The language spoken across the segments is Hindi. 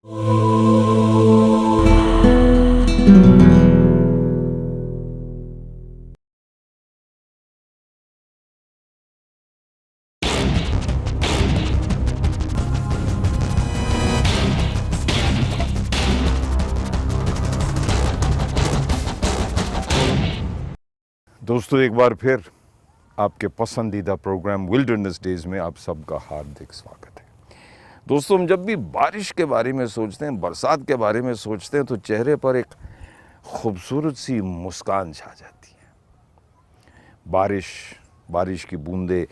दोस्तों, एक बार फिर आपके पसंदीदा प्रोग्राम विल्डरनेस डेज में आप सबका हार्दिक स्वागत है। दोस्तों, हम जब भी बारिश के बारे में सोचते हैं, बरसात के बारे में सोचते हैं, तो चेहरे पर एक खूबसूरत सी मुस्कान छा जाती है। बारिश की बूंदें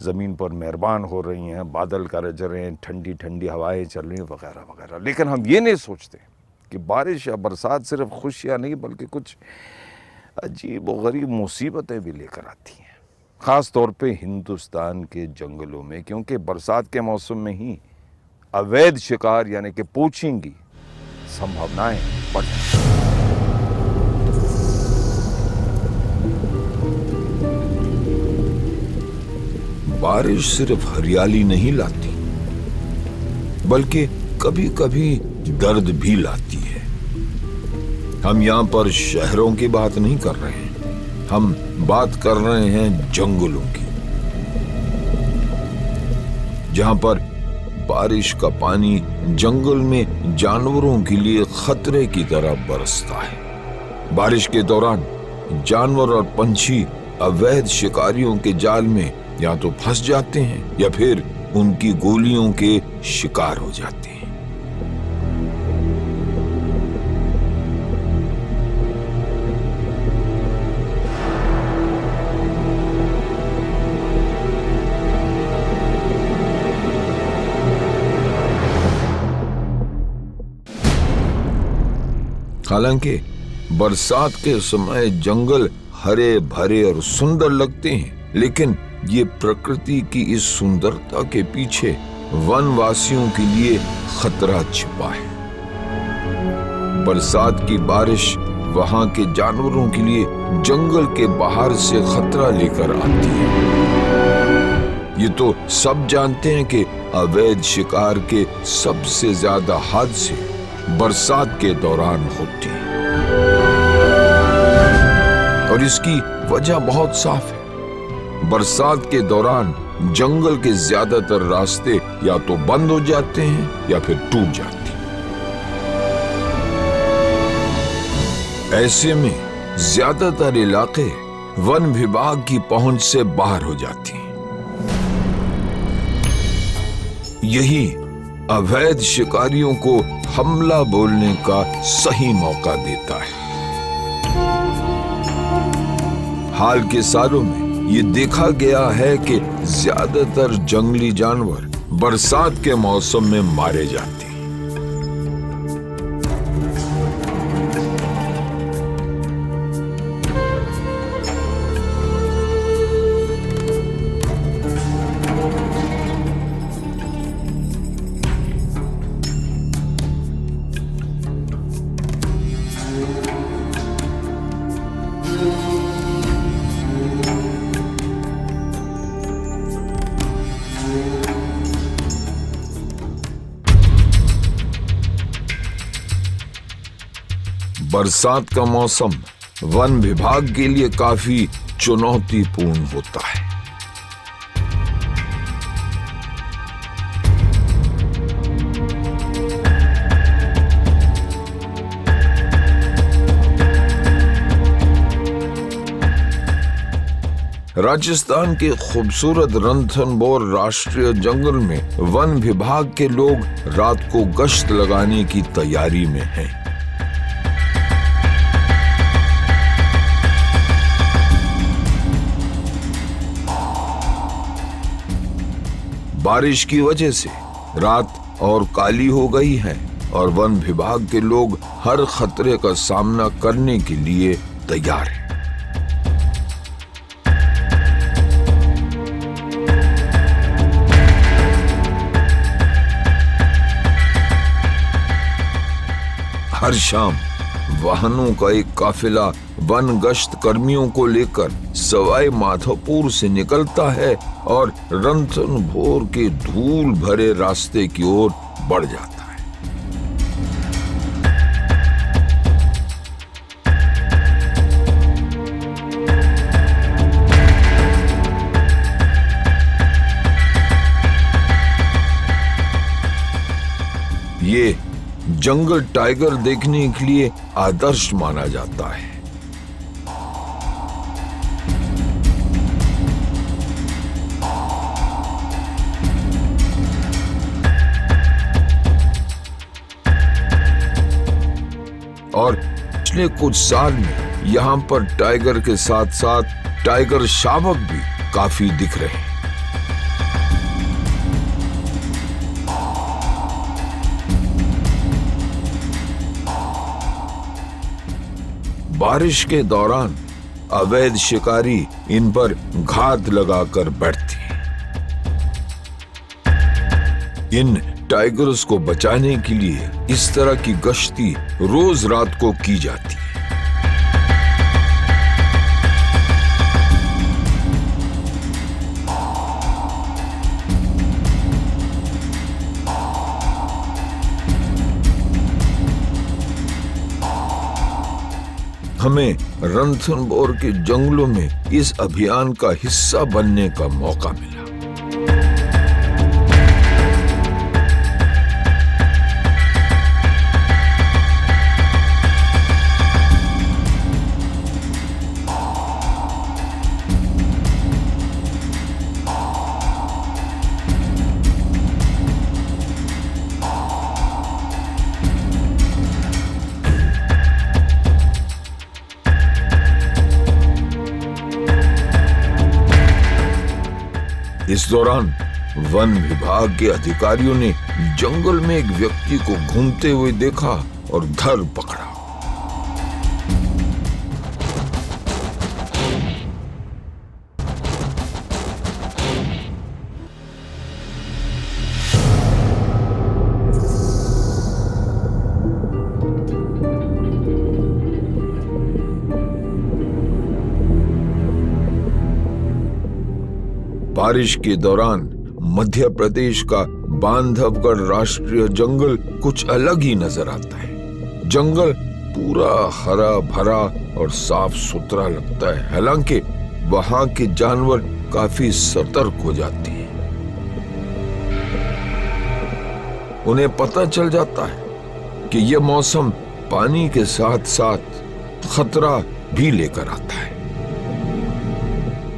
ज़मीन पर मेहरबान हो रही हैं, बादल गरज रहे हैं, ठंडी ठंडी हवाएं चल रही हैं, वगैरह वगैरह। लेकिन हम ये नहीं सोचते कि बारिश या बरसात सिर्फ खुशियाँ नहीं बल्कि कुछ अजीब व गरीब मुसीबतें भी लेकर आती हैं, ख़ास तौर पे हिंदुस्तान के जंगलों में, क्योंकि बरसात के मौसम में ही अवैध शिकार यानी कि पोचिंग की संभावनाएं बढ़ जाती हैं। बारिश सिर्फ हरियाली नहीं लाती बल्कि कभी कभी दर्द भी लाती है। हम यहाँ पर शहरों की बात नहीं कर रहे हैं, हम बात कर रहे हैं जंगलों की, जहां पर बारिश का पानी जंगल में जानवरों के लिए खतरे की तरह बरसता है। बारिश के दौरान जानवर और पंछी अवैध शिकारियों के जाल में या तो फंस जाते हैं या फिर उनकी गोलियों के शिकार हो जाते हैं। हालांकि बरसात के समय जंगल हरे भरे और सुंदर लगते हैं, लेकिन ये प्रकृति की इस सुंदरता के पीछे वनवासियों के लिए खतरा छिपा है। बरसात की बारिश वहां के जानवरों के लिए जंगल के बाहर से खतरा लेकर आती है। ये तो सब जानते हैं कि अवैध शिकार के सबसे ज्यादा हादसे बरसात के दौरान होती है, और इसकी वजह बहुत साफ है। बरसात के दौरान जंगल के ज्यादातर रास्ते या तो बंद हो जाते हैं या फिर टूट जाते हैं। ऐसे में ज्यादातर इलाके वन विभाग की पहुंच से बाहर हो जाती हैं। यही अवैध शिकारियों को हमला बोलने का सही मौका देता है। हाल के सालों में ये देखा गया है कि ज्यादातर जंगली जानवर बरसात के मौसम में मारे जाते हैं। बरसात का मौसम वन विभाग के लिए काफी चुनौतीपूर्ण होता है। राजस्थान के खूबसूरत रणथंभौर राष्ट्रीय जंगल में वन विभाग के लोग रात को गश्त लगाने की तैयारी में हैं। बारिश की वजह से रात और काली हो गई है और वन विभाग के लोग हर खतरे का सामना करने के लिए तैयार हैं। हर शाम वाहनों का एक काफिला वन गश्त कर्मियों को लेकर सवाई माधोपुर से निकलता है और रणथंभौर के धूल भरे रास्ते की ओर बढ़ जाता है। ये जंगल टाइगर देखने के लिए आदर्श माना जाता है। और पिछले कुछ साल में यहाँ पर टाइगर के साथ साथ टाइगर शावक भी काफी दिख रहे हैं। बारिश के दौरान अवैध शिकारी इन पर घात लगाकर बैठते हैं। इन टाइगर्स को बचाने के लिए इस तरह की गश्ती रोज रात को की जाती है। हमें रणथंबोर के जंगलों में इस अभियान का हिस्सा बनने का मौका मिला। इस दौरान वन विभाग के अधिकारियों ने जंगल में एक व्यक्ति को घूमते हुए देखा और धर पकड़ा। बारिश के दौरान मध्य प्रदेश का बांधवगढ़ राष्ट्रीय जंगल कुछ अलग ही नजर आता है। जंगल पूरा हरा भरा और साफ सुथरा लगता है। हालांकि वहां के जानवर काफी सतर्क हो जाते हैं। उन्हें पता चल जाता है कि यह मौसम पानी के साथ साथ खतरा भी लेकर आता है।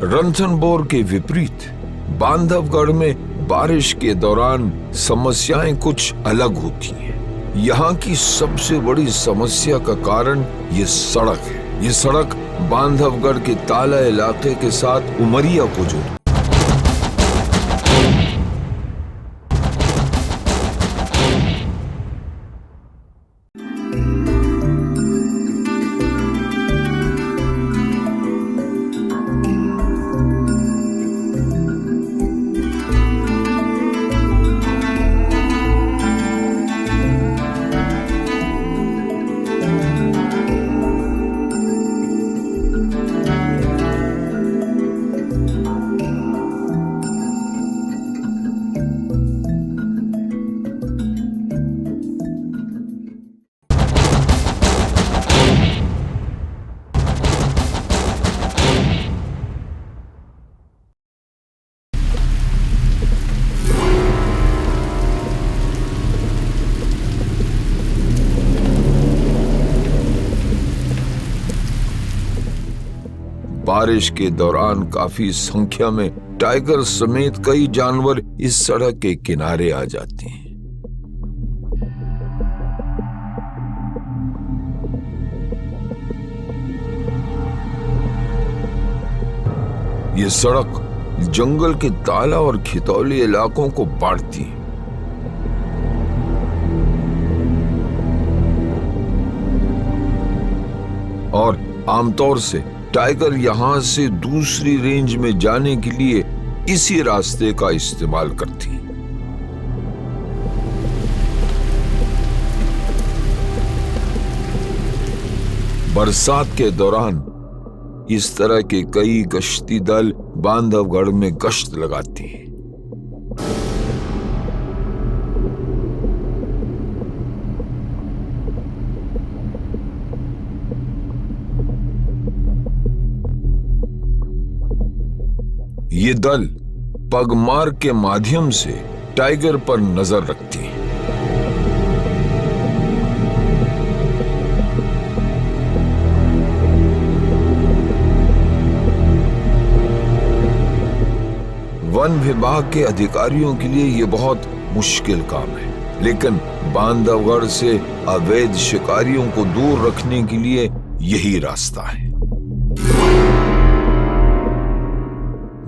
रणथंबोर के विपरीत बांधवगढ़ में बारिश के दौरान समस्याएं कुछ अलग होती हैं। यहाँ की सबसे बड़ी समस्या का कारण ये सड़क है। ये सड़क बांधवगढ़ के ताला इलाके के साथ उमरिया को जोड़ती है। बारिश के दौरान काफी संख्या में टाइगर समेत कई जानवर इस सड़क के किनारे आ जाते हैं। ये सड़क जंगल के ताला और खितौली इलाकों को बांटती है। और आमतौर से टाइगर यहां से दूसरी रेंज में जाने के लिए इसी रास्ते का इस्तेमाल करती है। बरसात के दौरान इस तरह के कई गश्ती दल बांधवगढ़ में गश्त लगाती हैं। ये दल पगमार के माध्यम से टाइगर पर नजर रखती है। वन विभाग के अधिकारियों के लिए ये बहुत मुश्किल काम है, लेकिन बांधवगढ़ से अवैध शिकारियों को दूर रखने के लिए यही रास्ता है।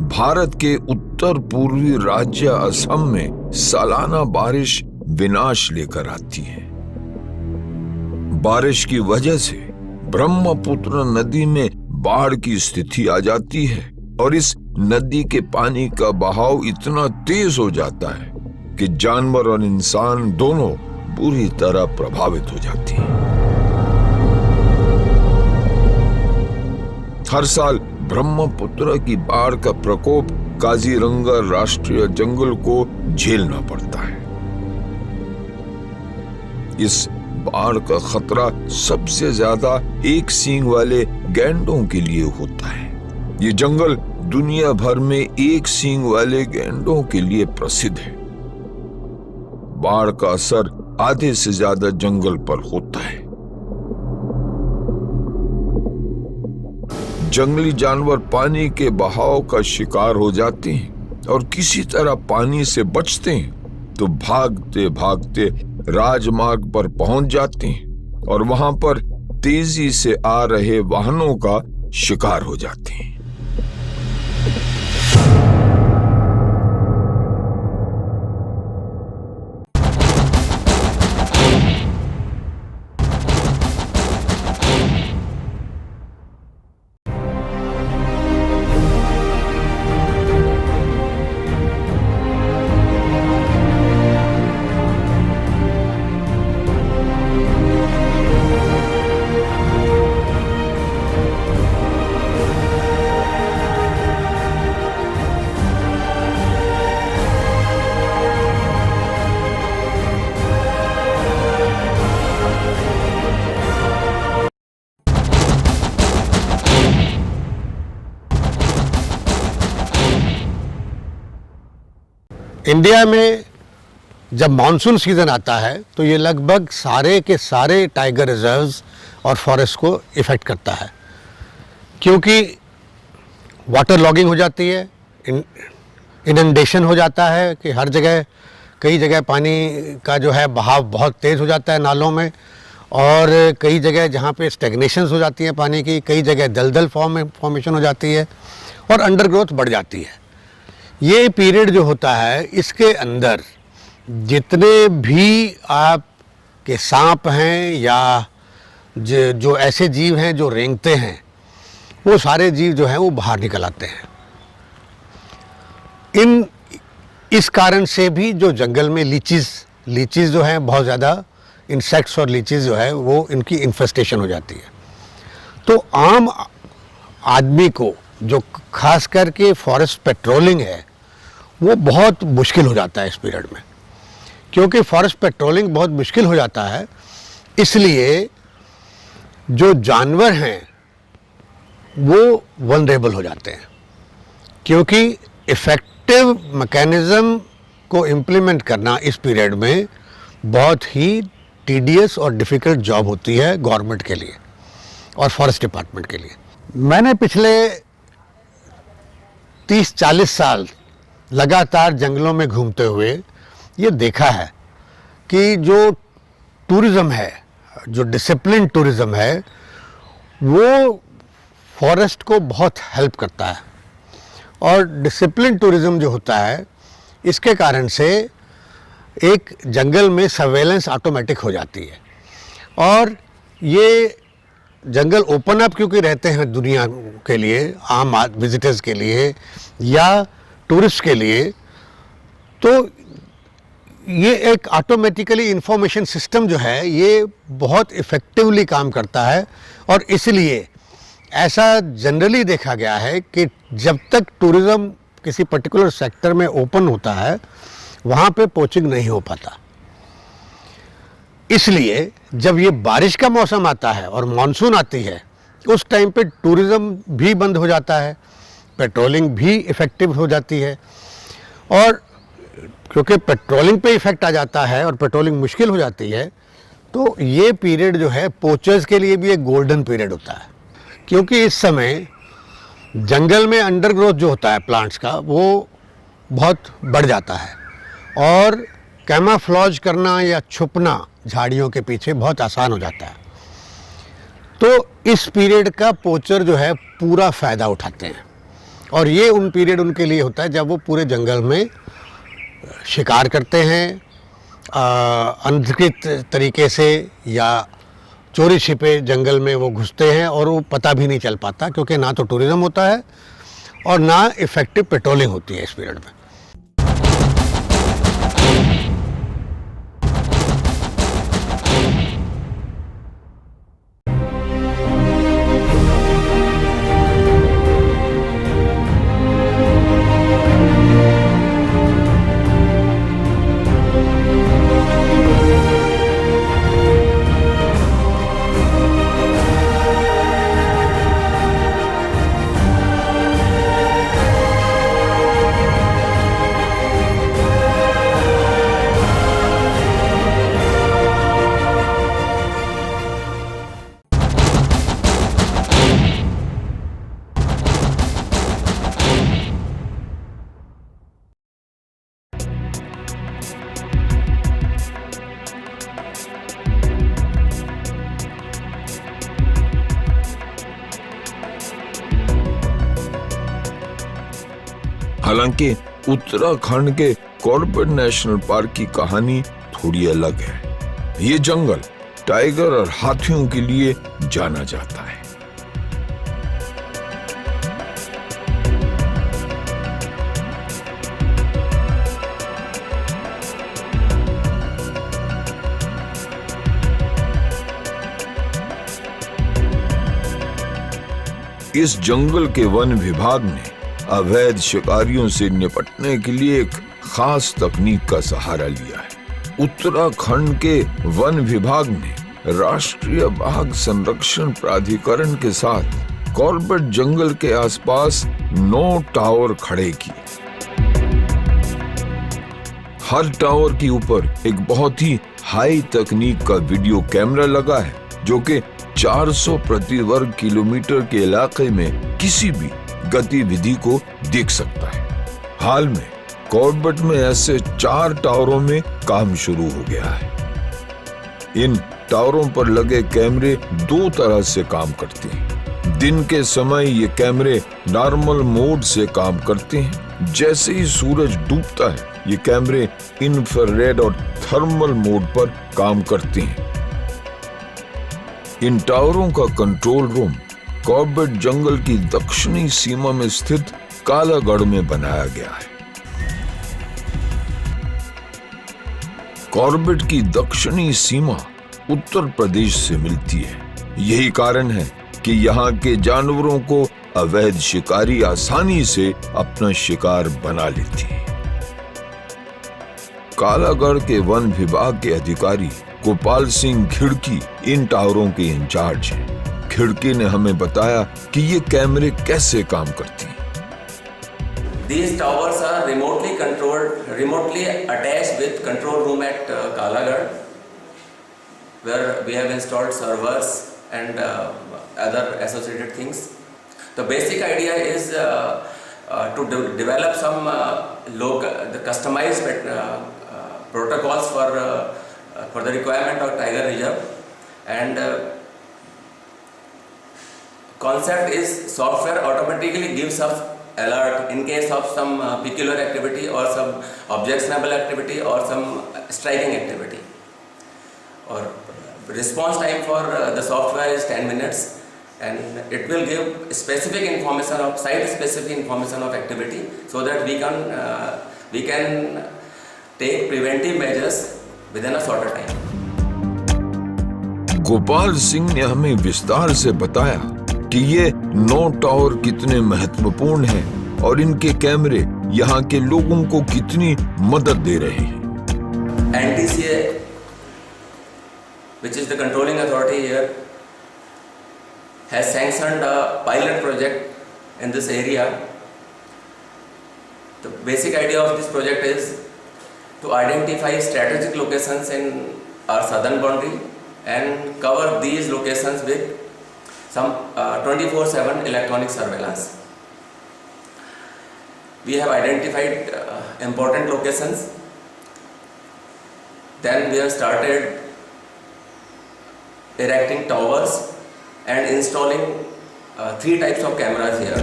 भारत के उत्तर पूर्वी राज्य असम में सालाना बारिश विनाश लेकर आती है। बारिश की वजह से ब्रह्मपुत्र नदी में बाढ़ की स्थिति आ जाती है और इस नदी के पानी का बहाव इतना तेज हो जाता है कि जानवर और इंसान दोनों बुरी तरह प्रभावित हो जाती हैं। हर साल ब्रह्मपुत्र की बाढ़ का प्रकोप काजीरंगा राष्ट्रीय जंगल को झेलना पड़ता है। इस बाढ़ का खतरा सबसे ज्यादा एक सींग वाले गैंडों के लिए होता है। ये जंगल दुनिया भर में एक सींग वाले गैंडों के लिए प्रसिद्ध है। बाढ़ का असर आधे से ज्यादा जंगल पर होता है। जंगली जानवर पानी के बहाव का शिकार हो जाते हैं और किसी तरह पानी से बचते हैं तो भागते भागते राजमार्ग पर पहुंच जाते हैं और वहां पर तेजी से आ रहे वाहनों का शिकार हो जाते हैं। इंडिया में जब मानसून सीज़न आता है तो ये लगभग सारे के सारे टाइगर रिजर्व्स और फॉरेस्ट को इफ़ेक्ट करता है, क्योंकि वाटर लॉगिंग हो जाती है, इनंडेशन हो जाता है कि हर जगह कई जगह पानी का जो है बहाव बहुत तेज़ हो जाता है नालों में, और कई जगह जहाँ पे स्टेगनेशंस हो जाती हैं पानी की, कई जगह दलदल फॉर्मेशन हो जाती है और अंडरग्रोथ बढ़ जाती है। ये पीरियड जो होता है इसके अंदर जितने भी आपके सांप हैं या जो ऐसे जीव हैं जो रेंगते हैं, वो सारे जीव जो हैं वो बाहर निकल आते हैं। इस कारण से भी जो जंगल में लीचीज़ जो हैं, बहुत ज़्यादा इंसेक्ट्स और लीचीज़ जो है वो इनकी इन्फेस्टेशन हो जाती है। तो आम आदमी को जो खास करके फॉरेस्ट पेट्रोलिंग है वो बहुत मुश्किल हो जाता है इस पीरियड में, क्योंकि फॉरेस्ट पेट्रोलिंग बहुत मुश्किल हो जाता है। इसलिए जो जानवर हैं वो वल्नरेबल हो जाते हैं, क्योंकि इफ़ेक्टिव मैकेनिज़्म को इम्प्लीमेंट करना इस पीरियड में बहुत ही टीडियस और डिफ़िकल्ट जॉब होती है गवर्नमेंट के लिए और फॉरेस्ट डिपार्टमेंट के लिए। मैंने पिछले 30-40 साल लगातार जंगलों में घूमते हुए ये देखा है कि जो टूरिज़्म है, जो डिसिप्लिन टूरिज़्म है, वो फॉरेस्ट को बहुत हेल्प करता है। और डिसिप्लिन टूरिज़्म जो होता है इसके कारण से एक जंगल में सर्वेलेंस ऑटोमेटिक हो जाती है, और ये जंगल ओपन अप क्योंकि रहते हैं दुनिया के लिए, आम विजिटर्स के लिए या टूरिस्ट के लिए, तो ये एक ऑटोमेटिकली इंफॉर्मेशन सिस्टम जो है ये बहुत इफ़ेक्टिवली काम करता है। और इसलिए ऐसा जनरली देखा गया है कि जब तक टूरिज़्म किसी पर्टिकुलर सेक्टर में ओपन होता है वहाँ पे पोचिंग नहीं हो पाता। इसलिए जब ये बारिश का मौसम आता है और मानसून आती है उस टाइम पे टूरिज़्म भी बंद हो जाता है, पेट्रोलिंग भी इफ़ेक्टिव हो जाती है, और क्योंकि पेट्रोलिंग पे इफ़ेक्ट आ जाता है और पेट्रोलिंग मुश्किल हो जाती है, तो ये पीरियड जो है पोचर्स के लिए भी एक गोल्डन पीरियड होता है, क्योंकि इस समय जंगल में अंडरग्रोथ जो होता है प्लांट्स का वो बहुत बढ़ जाता है और कैमाफ्लॉज करना या छुपना झाड़ियों के पीछे बहुत आसान हो जाता है। तो इस पीरियड का पोचर जो है पूरा फ़ायदा उठाते हैं और ये उन पीरियड उनके लिए होता है जब वो पूरे जंगल में शिकार करते हैं, अनधिकृत तरीके से या चोरी छिपे जंगल में वो घुसते हैं और वो पता भी नहीं चल पाता, क्योंकि ना तो टूरिज़्म होता है और ना इफ़ेक्टिव पेट्रोलिंग होती है इस पीरियड में। हालांकि उत्तराखंड के कॉर्बेट नेशनल पार्क की कहानी थोड़ी अलग है। ये जंगल टाइगर और हाथियों के लिए जाना जाता है। इस जंगल के वन विभाग ने अवैध शिकारियों से निपटने के लिए एक खास तकनीक का सहारा लिया है। उत्तराखंड के वन विभाग ने राष्ट्रीय बाघ संरक्षण प्राधिकरण के साथ कॉर्बेट जंगल के आसपास 9 टावर खड़े किए। हर टावर के ऊपर एक बहुत ही हाई तकनीक का वीडियो कैमरा लगा है, जो कि 400 प्रति वर्ग किलोमीटर के इलाके में किसी भी गतिविधि को देख सकता है। हाल में कॉर्बेट में ऐसे 4 टावरों में काम शुरू हो गया है। इन टावरों पर लगे कैमरे 2 तरह से काम करते हैं। दिन के समय ये कैमरे नॉर्मल मोड से काम करते हैं। जैसे ही सूरज डूबता है, ये कैमरे इंफ्रारेड और थर्मल मोड पर काम करते हैं। इन टावरों का कंट्रोल रूम कॉर्बेट जंगल की दक्षिणी सीमा में स्थित कालागढ़ में बनाया गया है। कॉर्बेट की दक्षिणी सीमा उत्तर प्रदेश से मिलती है। यही कारण है कि यहाँ के जानवरों को अवैध शिकारी आसानी से अपना शिकार बना लेते हैं। कालागढ़ के वन विभाग के अधिकारी गोपाल सिंह खिड़की इन टावरों के इंचार्ज हैं। खिड़की ने हमें बताया कि ये कैमरे कैसे काम करती हैं। These towers are remotely controlled, remotely attached with control room at Kalagarh, where we have installed servers and other associated things. The basic idea is to develop some the customized protocols for the requirement of Tiger Reserve, and concept is software automatically gives us alert in case of some peculiar activity or some objectionable activity or some striking activity. Or response time for the software is 10 minutes, and it will give specific information of site specific information of activity, so that we can take preventive measures within a shorter time. Gopal Singh ने हमें विस्तार से बताया कि ये 9 टावर कितने महत्वपूर्ण हैं और इनके कैमरे यहाँ के लोगों को कितनी मदद दे रहे हैं। NTCA, which is the controlling authority here, has sanctioned a pilot project in this area. The basic idea of this project is to identify strategic locations in our southern boundary and cover these locations with some 24/7 electronic surveillance. We have identified important locations. Then we have started erecting towers and installing 3 types of cameras here.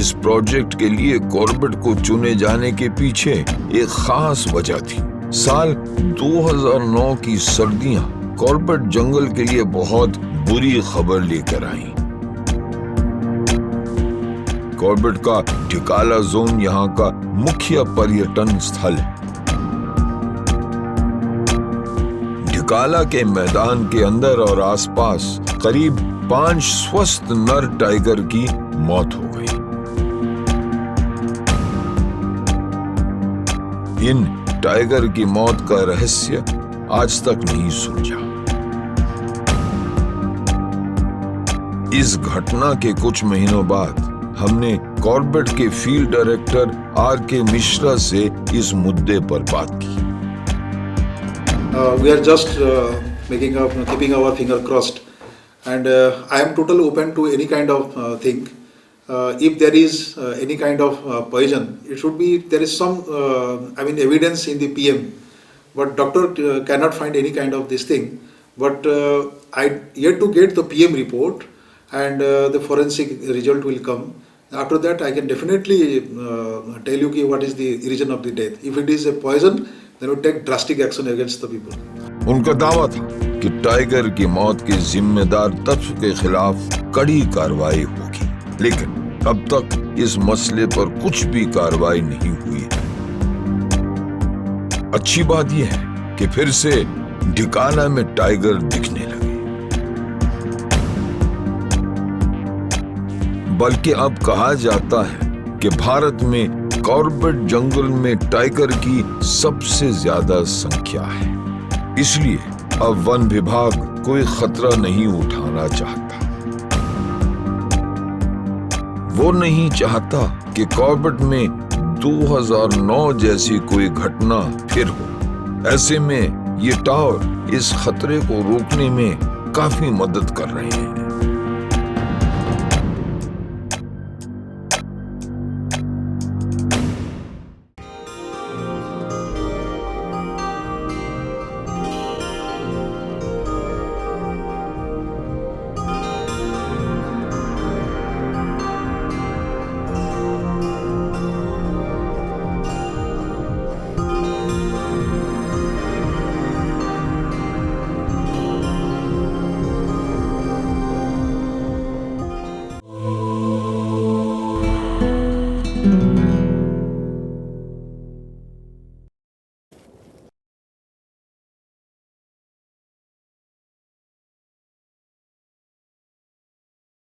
इस प्रोजेक्ट के लिए कॉर्बेट को चुने जाने के पीछे एक खास वजह थी। साल 2009 की सर्दियां कॉर्बेट जंगल के लिए बहुत बुरी खबर लेकर आईं। कॉर्बेट का ढिकाला जोन यहाँ का मुख्य पर्यटन स्थल है। ढिकाला के मैदान के अंदर और आसपास करीब 5 स्वस्थ नर टाइगर की मौत हो गई। इन टाइगर की मौत का रहस्य आज तक नहीं सुलझा। इस घटना के कुछ महीनों बाद हमने कॉर्बेट के फील्ड डायरेक्टर R.K. मिश्रा से इस मुद्दे पर बात की। We are just keeping our finger crossed, and I am totally open to any kind of thing. If there is any kind of poison, it should be there is some evidence in the PM, but doctor cannot find any kind of this thing. But I yet to get the PM report, and the forensic result will come. After that, I can definitely tell you what is the reason of the death. If it is a poison, then we take drastic action against the people. उनका दावा था कि टाइगर की मौत के जिम्मेदार तत्व के खिलाफ कड़ी कार्रवाई होगी, लेकिन अब तक इस मसले पर कुछ भी कार्रवाई नहीं हुई है। अच्छी बात यह है कि फिर से ढिकाला में टाइगर दिखने लगे, बल्कि अब कहा जाता है कि भारत में कॉर्बेट जंगल में टाइगर की सबसे ज्यादा संख्या है। इसलिए अब वन विभाग कोई खतरा नहीं उठाना चाहता। वो नहीं चाहता कि कॉर्बेट में 2009 जैसी कोई घटना फिर हो। ऐसे में ये टावर इस खतरे को रोकने में काफी मदद कर रहे हैं।